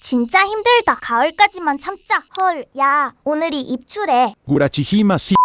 진짜 힘들다. 가을까지만 참자. 헐, 야, 오늘이 입추래. 구라치히마 씨.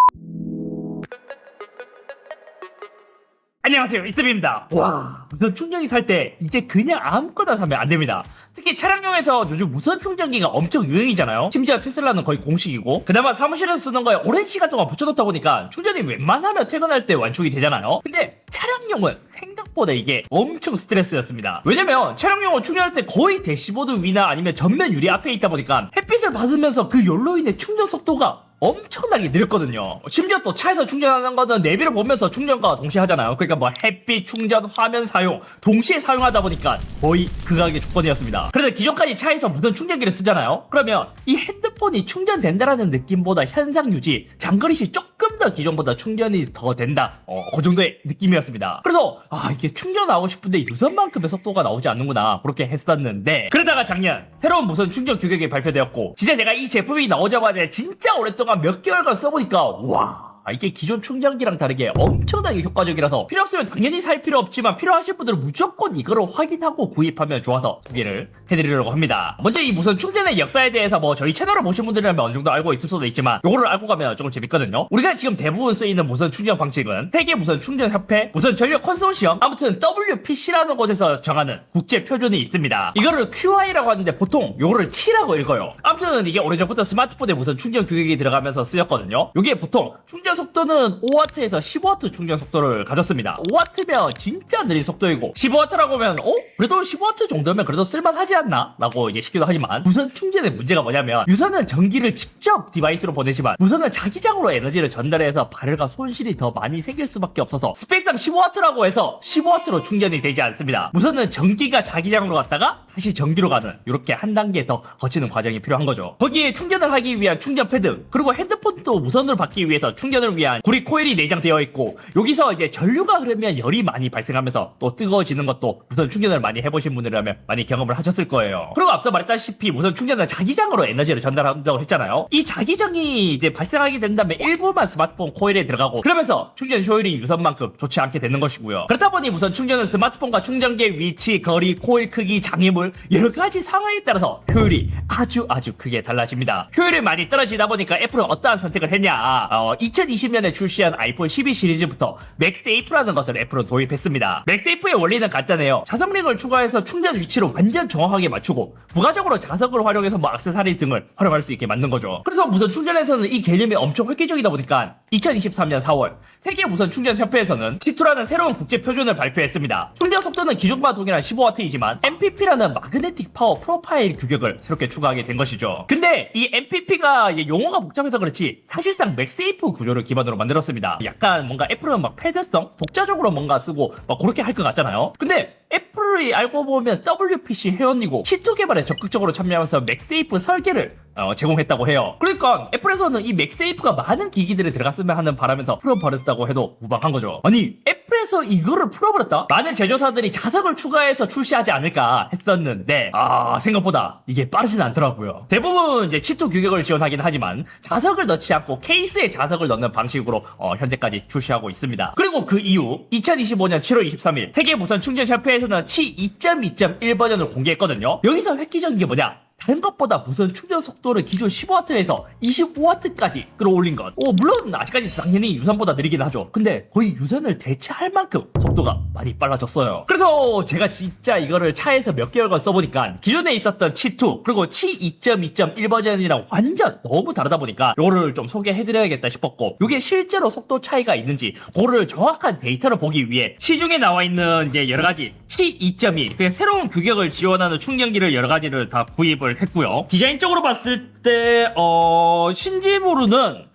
안녕하세요, 이스비입니다. 와, 무선 충전기 살 때 이제 그냥 아무거나 사면 안 됩니다. 특히 차량용에서 요즘 무선 충전기가 엄청 유행이잖아요. 심지어 테슬라는 거의 공식이고, 그나마 사무실에서 쓰는 거에 오랜 시간 동안 붙여놓다 보니까 충전이 웬만하면 퇴근할 때 완충이 되잖아요. 근데 차량용은 생각보다 이게 엄청 스트레스였습니다. 왜냐면 차량용은 충전할 때 거의 대시보드 위나 아니면 전면 유리 앞에 있다 보니까 햇빛을 받으면서 그 열로 인해 충전 속도가 엄청나게 느렸거든요. 심지어 또 차에서 충전하는 거는 내비를 보면서 충전과 동시에 하잖아요. 그러니까 뭐 햇빛 충전, 화면 사용 동시에 사용하다 보니까 거의 극악의 조건이었습니다. 그래서 기존까지 차에서 무선 충전기를 쓰잖아요. 그러면 이 핸드폰이 충전된다라는 느낌보다 현상 유지, 장거리시 조금 더 기존보다 충전이 더 된다, 그 정도의 느낌이었습니다. 그래서 이게 충전하고 싶은데 유선만큼의 속도가 나오지 않는구나, 그렇게 했었는데, 그러다가 작년 새로운 무선 충전 규격이 발표되었고, 진짜 제가 이 제품이 나오자마자 진짜 오랫동안 몇 개월간 써보니까 와, 이게 기존 충전기랑 다르게 엄청나게 효과적이라서 필요 없으면 당연히 살 필요 없지만 필요하실 분들은 무조건 이거를 확인하고 구입하면 좋아서 소개를 해드리려고 합니다. 먼저 이 무선 충전의 역사에 대해서 뭐 저희 채널을 보신 분들이라면 어느 정도 알고 있을 수도 있지만 요거를 알고 가면 조금 재밌거든요. 우리가 지금 대부분 쓰이는 무선 충전 방식은 세계 무선 충전 협회, 무선 전력 컨소시엄, 아무튼 WPC라는 곳에서 정하는 국제 표준이 있습니다. 이거를 QI라고 하는데 보통 요거를 T라고 읽어요. 아무튼 이게 오래전부터 스마트폰에 무선 충전 규격이 들어가면서 쓰였거든요. 요게 보통 충전 속도는 5W에서 15W 충전 속도를 가졌습니다. 5W면 진짜 느린 속도이고 15W라고 하면 그래도 15W 정도면 그래도 쓸만하지 않나? 라고 이제 싶기도 하지만, 무선 충전의 문제가 뭐냐면 유선은 전기를 직접 디바이스로 보내지만 무선은 자기장으로 에너지를 전달해서 발열과 손실이 더 많이 생길 수밖에 없어서 스펙상 15W라고 해서 15W로 충전이 되지 않습니다. 무선은 전기가 자기장으로 갔다가 다시 전기로 가는, 이렇게 한 단계 더 거치는 과정이 필요한 거죠. 거기에 충전을 하기 위한 충전 패드, 그리고 핸드폰도 무선으로 받기 위해서 충전을 위한 구리 코일이 내장되어 있고, 여기서 이제 전류가 흐르면 열이 많이 발생하면서 또 뜨거워지는 것도 무선 충전을 많이 해보신 분이라면 많이 경험을 하셨을 거예요. 그리고 앞서 말했다시피 무선 충전은 자기장으로 에너지를 전달한다고 했잖아요. 이 자기장이 이제 발생하게 된다면 일부만 스마트폰 코일에 들어가고, 그러면서 충전 효율이 유선만큼 좋지 않게 되는 것이고요. 그렇다 보니 무선 충전은 스마트폰과 충전기의 위치, 거리, 코일 크기, 장애물 여러 가지 상황에 따라서 효율이 아주 크게 달라집니다. 효율이 많이 떨어지다 보니까 애플은 어떠한 선택을 했냐, 2020년에 출시한 아이폰 12 시리즈부터 맥세이프라는 것을 애플은 도입했습니다. 맥세이프의 원리는 간단해요. 자석링을 추가해서 충전 위치를 완전 정확하게 맞추고 부가적으로 자석을 활용해서 뭐 액세서리 등을 활용할 수 있게 만든 거죠. 그래서 무선 충전에서는 이 개념이 엄청 획기적이다 보니까 2023년 4월 세계 무선 충전 협회에서는 T2라는 새로운 국제 표준을 발표했습니다. 충전 속도는 기존과 동일한 15W이지만 MPP라는 마그네틱 파워 프로파일 규격을 새롭게 추가하게 된 것이죠. 근데 이 MPP가 용어가 복잡해서 그렇지 사실상 맥세이프 구조를 기반으로 만들었습니다. 약간 뭔가 애플은 막 폐쇄성, 독자적으로 뭔가 쓰고 막 그렇게 할 것 같잖아요. 근데 애플이 알고 보면 WPC 회원이고 T2 개발에 적극적으로 참여하면서 맥세이프 설계를 제공했다고 해요. 그러니까 애플에서는 이 맥세이프가 많은 기기들에 들어갔으면 하는 바람에서 풀어버렸다고 해도 무방한 거죠. 아니, 애플에서 이거를 풀어버렸다? 많은 제조사들이 자석을 추가해서 출시하지 않을까 했었는데 생각보다 이게 빠르진 않더라고요. 대부분 이제 T2 규격을 지원하긴 하지만 자석을 넣지 않고 케이스에 자석을 넣는 방식으로 현재까지 출시하고 있습니다. 그리고 그 이후 2025년 7월 23일 세계 무선 충전 협회에서는 T 2.2.1 버전을 공개했거든요. 여기서 획기적인 게 뭐냐? 다른 것보다 무선 충전 속도를 기존 15W에서 25W까지 끌어올린 것. 물론 아직까지 당연히 유선보다 느리긴 하죠. 근데 거의 유선을 대체할 만큼 속도가 많이 빨라졌어요. 그래서 제가 진짜 이거를 차에서 몇 개월간 써보니까 기존에 있었던 T2 그리고 T 2.2.1 버전이랑 완전 너무 다르다 보니까 이거를 좀 소개해드려야겠다 싶었고, 이게 실제로 속도 차이가 있는지 그거를 정확한 데이터를 보기 위해 시중에 나와 있는 이제 여러 가지 T 2.2 그 새로운 규격을 지원하는 충전기를 여러 가지를 다 구입을 했고요. 디자인적으로 봤을 때 신지모루는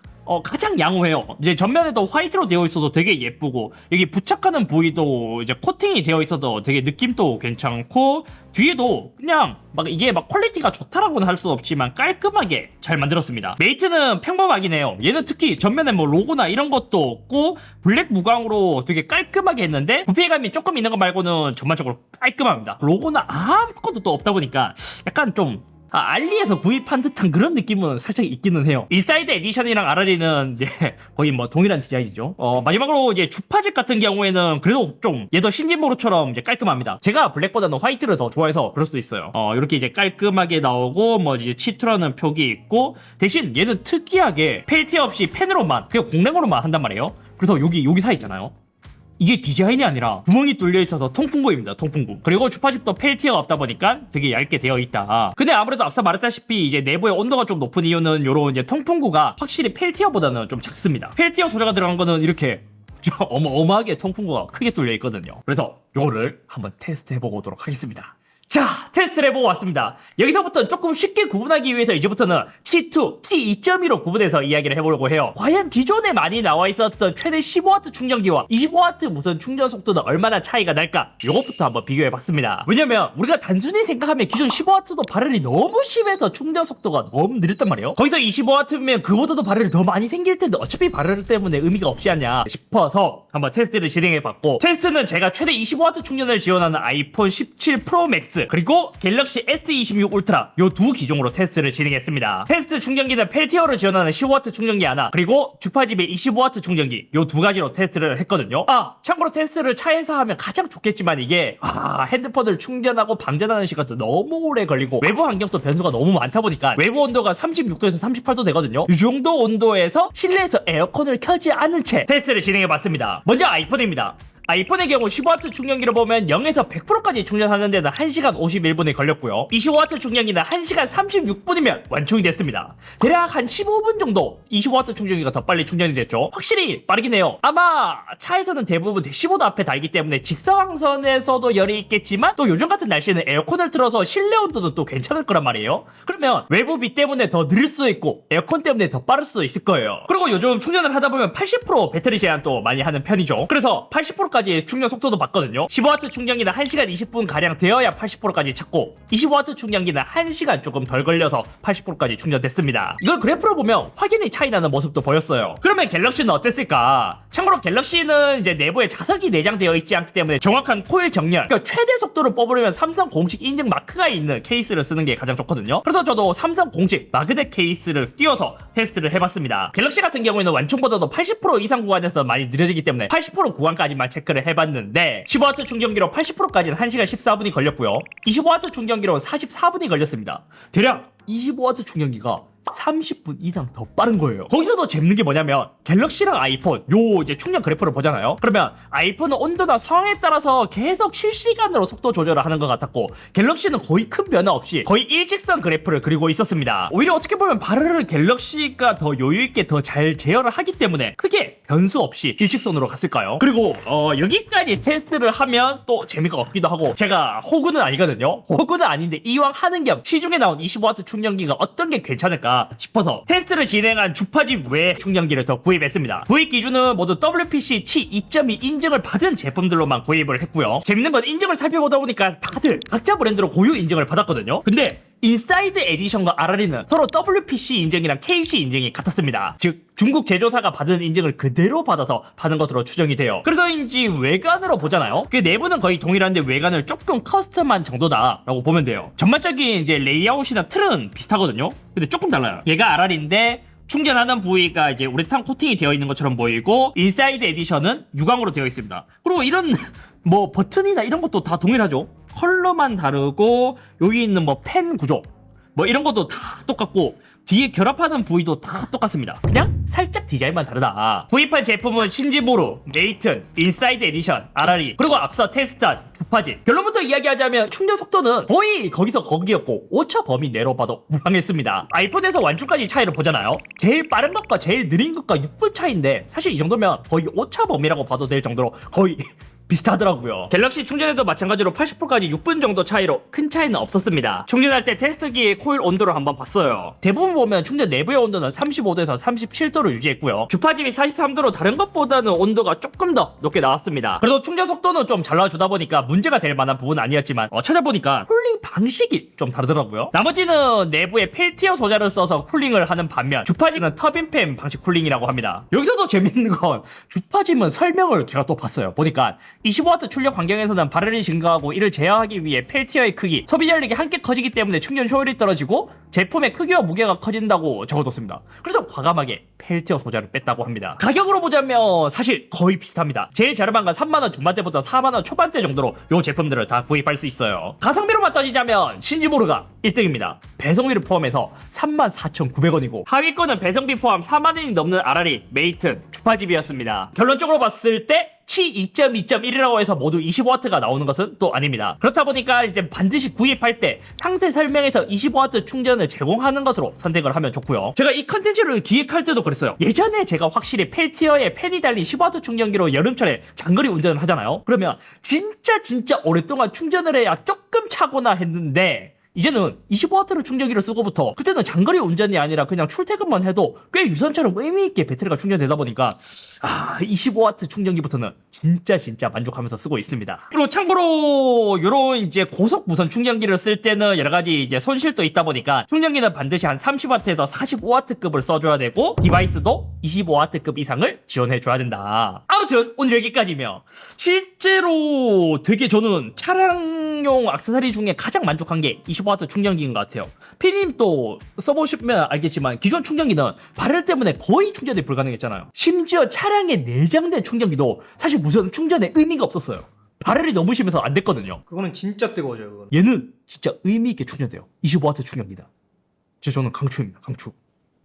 가장 양호해요. 이제 전면에도 화이트로 되어 있어도 되게 예쁘고, 여기 부착하는 부위도 이제 코팅이 되어 있어도 되게 느낌도 괜찮고, 뒤에도 그냥 막 이게 막 퀄리티가 좋다라고는 할 수 없지만 깔끔하게 잘 만들었습니다. 메이트는 평범하긴 해요. 얘는 특히 전면에 뭐 로고나 이런 것도 없고 블랙 무광으로 되게 깔끔하게 했는데 부피감이 조금 있는 거 말고는 전반적으로 깔끔합니다. 로고나 아무것도 또 없다 보니까 약간 좀 알리에서 구입한 듯한 그런 느낌은 살짝 있기는 해요. 인사이드 에디션이랑 RR이는 이제 거의 뭐 동일한 디자인이죠. 마지막으로 이제 주파집 같은 경우에는 그래도 좀 얘도 신진모루처럼 이제 깔끔합니다. 제가 블랙보다는 화이트를 더 좋아해서 그럴 수도 있어요. 이렇게 이제 깔끔하게 나오고 뭐 이제 치투라는 표기 있고, 대신 얘는 특이하게 펠티어 없이 펜으로만 그냥 공랭으로만 한단 말이에요. 그래서 여기 사 있잖아요. 이게 디자인이 아니라 구멍이 뚫려 있어서 통풍구입니다. 통풍구. 그리고 주파집도 펠티어가 없다 보니까 되게 얇게 되어 있다. 근데 아무래도 앞서 말했다시피 이제 내부의 온도가 좀 높은 이유는 요런 이제 통풍구가 확실히 펠티어보다는 좀 작습니다. 펠티어 소재가 들어간 거는 이렇게 좀 어마어마하게 통풍구가 크게 뚫려 있거든요. 그래서 요거를 한번 테스트 해보고 오도록 하겠습니다. 자, 테스트를 해보고 왔습니다. 여기서부터는 조금 쉽게 구분하기 위해서 이제부터는 C2, C2.2로 구분해서 이야기를 해보려고 해요. 과연 기존에 많이 나와 있었던 최대 15W 충전기와 25W 무선 충전 속도는 얼마나 차이가 날까? 요것부터 한번 비교해봤습니다. 왜냐면 우리가 단순히 생각하면 기존 15W도 발열이 너무 심해서 충전 속도가 너무 느렸단 말이에요. 거기서 25W면 그보다도 발열이 더 많이 생길 텐데 어차피 발열 때문에 의미가 없지 않냐 싶어서 한번 테스트를 진행해봤고, 테스트는 제가 최대 25W 충전을 지원하는 아이폰 17 프로 맥스 그리고 갤럭시 S26 울트라 요 두 기종으로 테스트를 진행했습니다. 테스트 충전기는 펠티어로 지원하는 15W 충전기 하나, 그리고 주파집의 25W 충전기 요 두 가지로 테스트를 했거든요. 참고로 테스트를 차에서 하면 가장 좋겠지만 이게 핸드폰을 충전하고 방전하는 시간도 너무 오래 걸리고 외부 환경도 변수가 너무 많다 보니까 외부 온도가 36도에서 38도 되거든요. 이 정도 온도에서 실내에서 에어컨을 켜지 않은 채 테스트를 진행해봤습니다. 먼저 아이폰입니다. 아이폰의 경우 15W 충전기를 보면 0에서 100%까지 충전하는 데는 1시간 51분이 걸렸고요. 25W 충전기는 1시간 36분이면 완충이 됐습니다. 대략 한 15분 정도 25W 충전기가 더 빨리 충전이 됐죠. 확실히 빠르긴 해요. 아마 차에서는 대부분 대시보드 앞에 달기 때문에 직사광선에서도 열이 있겠지만 또 요즘 같은 날씨에는 에어컨을 틀어서 실내 온도도 또 괜찮을 거란 말이에요. 그러면 외부비 때문에 더 느릴 수도 있고 에어컨 때문에 더 빠를 수도 있을 거예요. 그리고 요즘 충전을 하다 보면 80% 배터리 제한도 많이 하는 편이죠. 그래서 80%까지 충전 속도도 봤거든요. 15W 충전기는 1시간 20분 가량 되어야 80%까지 찾고 25W 충전기는 1시간 조금 덜 걸려서 80%까지 충전됐습니다. 이걸 그래프로 보면 확연히 차이 나는 모습도 보였어요. 그러면 갤럭시는 어땠을까? 참고로 갤럭시는 이제 내부에 자석이 내장되어 있지 않기 때문에 정확한 코일 정렬, 그러니까 최대 속도를 뽑으려면 삼성 공식 인증 마크가 있는 케이스를 쓰는 게 가장 좋거든요. 그래서 저도 삼성 공식 마그넷 케이스를 띄워서 테스트를 해봤습니다. 갤럭시 같은 경우에는 완충보다도 80% 이상 구간에서 많이 느려지기 때문에 80% 구간까지만 체크를 해봤는데 15W 충전기로 80%까지는 1시간 14분이 걸렸고요. 25W 충전기로 44분이 걸렸습니다. 대략 25W 충전기가 30분 이상 더 빠른 거예요. 거기서도 재밌는 게 뭐냐면 갤럭시랑 아이폰 요 이제 충전 그래프를 보잖아요. 그러면 아이폰은 온도나 상황에 따라서 계속 실시간으로 속도 조절을 하는 것 같았고 갤럭시는 거의 큰 변화 없이 거의 일직선 그래프를 그리고 있었습니다. 오히려 어떻게 보면 발열을 갤럭시가 더 여유있게 더 잘 제어를 하기 때문에 크게 변수 없이 일직선으로 갔을까요? 그리고 여기까지 테스트를 하면 또 재미가 없기도 하고, 제가 호구는 아니거든요. 호구는 아닌데 이왕 하는 겸 시중에 나온 25W 충전기가 어떤 게 괜찮을까 싶어서 테스트를 진행한 주파집 외 충전기를 더 구입했습니다. 구입 기준은 모두 WPC-C 2.2 인증을 받은 제품들로만 구입을 했고요. 재밌는 건 인증을 살펴보다 보니까 다들 각자 브랜드로 고유 인증을 받았거든요. 근데 인사이드 에디션과 RR이는 서로 WPC 인증이랑 KC 인증이 같았습니다. 즉 중국 제조사가 받은 인증을 그대로 받아서 받은 것으로 추정이 돼요. 그래서인지 외관으로 보잖아요. 그 내부는 거의 동일한데 외관을 조금 커스텀한 정도다라고 보면 돼요. 전반적인 이제 레이아웃이나 틀은 비슷하거든요. 근데 조금 달라요. 얘가 RR인데 충전하는 부위가 이제 우레탄 코팅이 되어 있는 것처럼 보이고, 인사이드 에디션은 유광으로 되어 있습니다. 그리고 이런 뭐 버튼이나 이런 것도 다 동일하죠. 컬러만 다르고 여기 있는 뭐 펜 구조 뭐 이런 것도 다 똑같고 뒤에 결합하는 부위도 다 똑같습니다. 그냥 살짝 디자인만 다르다. 구입한 제품은 신지모루, 레이튼, 인사이드 에디션, RR이, 그리고 앞서 테스트한 주파집. 결론부터 이야기하자면 충전 속도는 거의 거기서 거기였고 오차 범위 내로 봐도 무방했습니다. 아이폰에서 완충까지 차이를 보잖아요. 제일 빠른 것과 제일 느린 것과 6분 차이인데 사실 이 정도면 거의 오차 범위라고 봐도 될 정도로 거의 비슷하더라고요. 갤럭시 충전에도 마찬가지로 80%까지 6분 정도 차이로 큰 차이는 없었습니다. 충전할 때 테스트기의 코일 온도를 한번 봤어요. 대부분 보면 충전 내부의 온도는 35도에서 37도를 유지했고요. 주파집이 43도로 다른 것보다는 온도가 조금 더 높게 나왔습니다. 그래도 충전 속도는 좀 잘 나와주다 보니까 문제가 될 만한 부분은 아니었지만 찾아보니까 쿨링 방식이 좀 다르더라고요. 나머지는 내부에 펠티어 소자를 써서 쿨링을 하는 반면 주파짐은 터빈팬 방식 쿨링이라고 합니다. 여기서도 재밌는 건 주파짐은 설명을 제가 또 봤어요. 보니까 25W 출력 환경에서는 발열이 증가하고 이를 제어하기 위해 펠티어의 크기, 소비 전력이 함께 커지기 때문에 충전 효율이 떨어지고 제품의 크기와 무게가 커진다고 적어뒀습니다. 그래서 과감하게 펠티어 소자를 뺐다고 합니다. 가격으로 보자면 사실 거의 비슷합니다. 제일 저렴한 건 3만원 중반대부터 4만원 초반대 정도로 이 제품들을 다 구입할 수 있어요. 가성비로만 따지자면 신지모르가 1등입니다. 배송비를 포함해서 34,900원이고 하위권은 배송비 포함 4만원이 넘는 아라리, 메이튼, 주파집이었습니다. 결론적으로 봤을 때 치 2.2.1이라고 해서 모두 25W가 나오는 것은 또 아닙니다. 그렇다 보니까 이제 반드시 구입할 때 상세 설명에서 25W 충전을 제공하는 것으로 선택을 하면 좋고요. 제가 이 컨텐츠를 기획할 때도 그랬어요. 예전에 제가 확실히 펠티어에 팬이 달린 15W 충전기로 여름철에 장거리 운전을 하잖아요. 그러면 진짜 오랫동안 충전을 해야 조금 차거나 했는데 이제는 25W로 충전기를 쓰고부터 그때는 장거리 운전이 아니라 그냥 출퇴근만 해도 꽤 유선처럼 의미있게 배터리가 충전되다 보니까 25W 충전기부터는 진짜 만족하면서 쓰고 있습니다. 그리고 참고로 요런 이제 고속 무선 충전기를 쓸 때는 여러 가지 이제 손실도 있다 보니까 충전기는 반드시 한 30W에서 45W급을 써줘야 되고 디바이스도 25W급 이상을 지원해줘야 된다. 아무튼 오늘 여기까지며 실제로 되게 저는 차량용 액세서리 중에 가장 만족한 게 25W 충전기인 것 같아요. 피님도 써보시면 알겠지만 기존 충전기는 발열 때문에 거의 충전이 불가능했잖아요. 심지어 차량에 내장된 충전기도 사실 무슨 충전에 의미가 없었어요. 발열이 너무 심해서 안 됐거든요. 그거는 진짜 뜨거워져요. 그거는. 얘는 진짜 의미 있게 충전돼요. 25W 충전기다. 저는 강추입니다. 강추.